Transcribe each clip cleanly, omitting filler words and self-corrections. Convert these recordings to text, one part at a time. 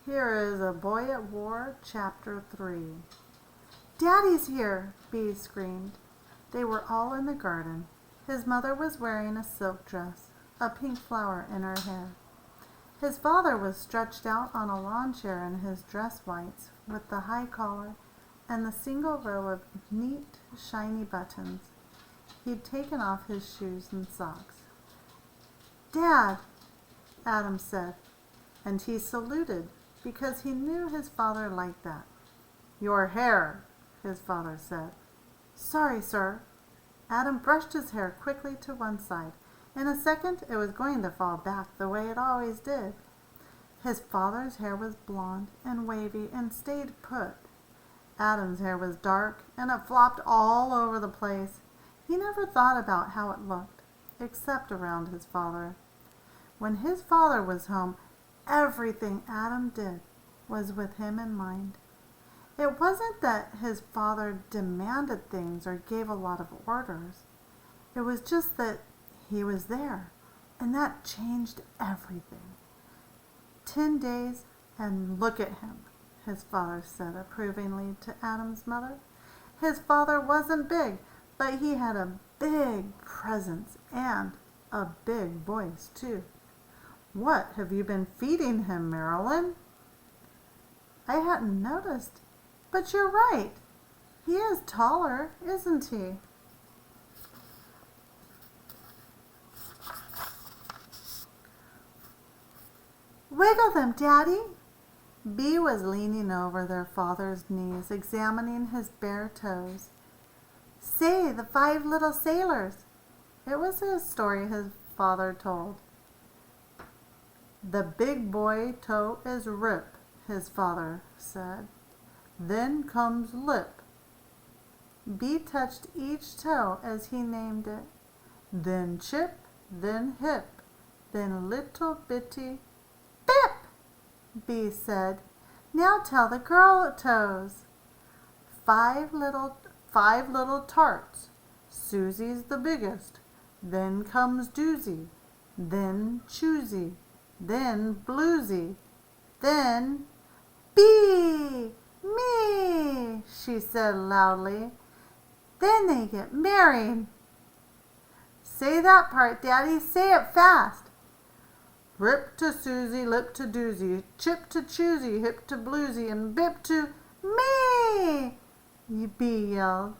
Here is A Boy at War, Chapter 3. "Daddy's here!" Bee screamed. They were all in the garden. His mother was wearing a silk dress, a pink flower in her hair. His father was stretched out on a lawn chair in his dress whites, with the high collar and the single row of neat, shiny buttons. He'd taken off his shoes and socks. "Dad," Adam said, and he saluted because he knew his father liked that. "Your hair," his father said. "Sorry, sir." Adam brushed his hair quickly to one side. In a second it was going to fall back the way it always did. His father's hair was blonde and wavy and stayed put. Adam's hair was dark and it flopped all over the place. He never thought about how it looked, except around his father. When his father was home, everything Adam did was with him in mind. It wasn't that his father demanded things or gave a lot of orders. It was just that he was there, and that changed everything. 10 days, and look at him, his father said approvingly to Adam's mother. His father wasn't big, but he had a big presence and a big voice, too. "What have you been feeding him, Marilyn?" "I hadn't noticed, but you're right. He is taller, isn't he?" "Wiggle them, Daddy." Bee was leaning over their father's knees, examining his bare toes. "Say, the 5 little sailors." It was a story his father told. "The big boy toe is Rip," his father said. "Then comes Lip." Bee touched each toe as he named it. "Then Chip, then Hip, then Little Bitty Bip," Bee said. "Now tell the girl toes." Five little tarts. Susie's the biggest. Then comes Doozy, then Choosy, then Bluesy, then "Bee! Me!" she said loudly. "Then they get married." "Say that part, Daddy. Say it fast." "Rip to Susie, Lip to Doozy, Chip to Choosy, Hip to Bluesy, and Bip to me!" Bee yelled.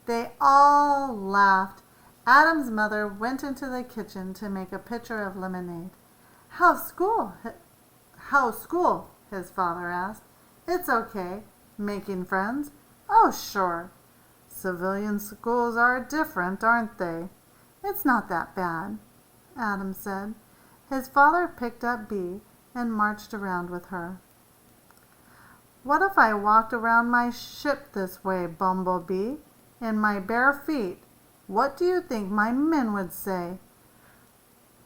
They all laughed. Adam's mother went into the kitchen to make a pitcher of lemonade. How's school?" his father asked. "It's okay. Making friends?" "Oh, sure." "Civilian schools are different, aren't they?" "It's not that bad," Adam said. His father picked up Bee and marched around with her. "What if I walked around my ship this way, Bumblebee, in my bare feet? What do you think my men would say?"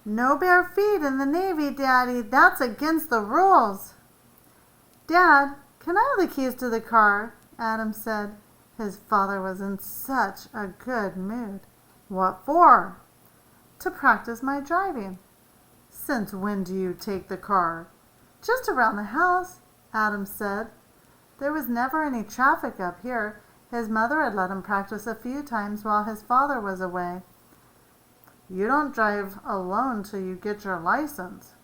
"No bare feet in the Navy, Daddy. That's against the rules." "Dad, can I have the keys to the car?" Adam said. His father was in such a good mood. "What for?" "To practice my driving." "Since when do you take the car?" "Just around the house," Adam said. There was never any traffic up here. His mother had let him practice a few times while his father was away. "You don't drive alone till you get your license."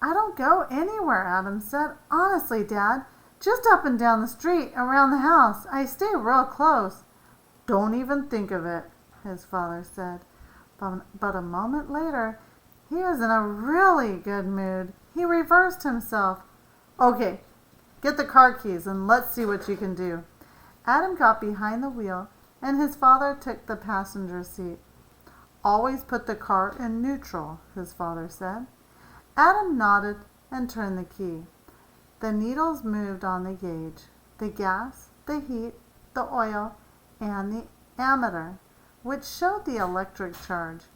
"I don't go anywhere," Adam said. "Honestly, Dad, just up and down the street, around the house. I stay real close." "Don't even think of it," his father said. But a moment later, he was in a really good mood. He reversed himself. "Okay, get the car keys and let's see what you can do." Adam got behind the wheel and his father took the passenger seat. "Always put the car in neutral," his father said. Adam nodded and turned the key. The needles moved on the gauge, the gas, the heat, the oil, and the ammeter, which showed the electric charge.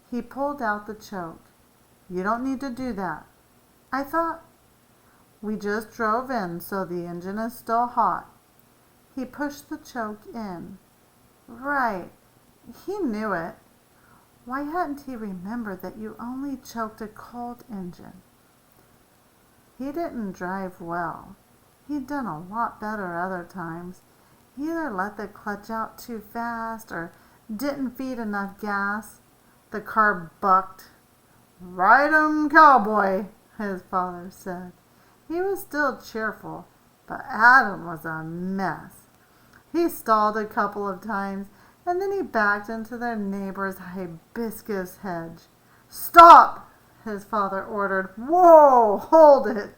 He pulled out the choke. "You don't need to do that." "I thought—" "We just drove in, so the engine is still hot." He pushed the choke in. Right. He knew it. Why hadn't he remembered that you only choked a cold engine? He didn't drive well. He'd done a lot better other times. He either let the clutch out too fast or didn't feed enough gas. The car bucked. "Ride 'em, cowboy," his father said. He was still cheerful, but Adam was a mess. He stalled a couple of times, and then he backed into their neighbor's hibiscus hedge. "Stop!" his father ordered. "Whoa! Hold it!"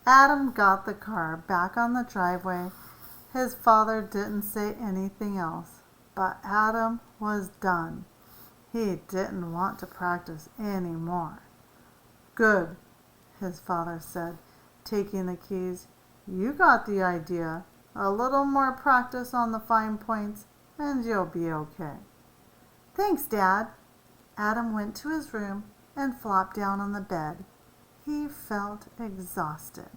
Adam got the car back on the driveway. His father didn't say anything else, but Adam was done. He didn't want to practice any more. "Good," his father said, taking the keys. "You got the idea. A little more practice on the fine points, and you'll be okay." "Thanks, Dad." Adam went to his room and flopped down on the bed. He felt exhausted.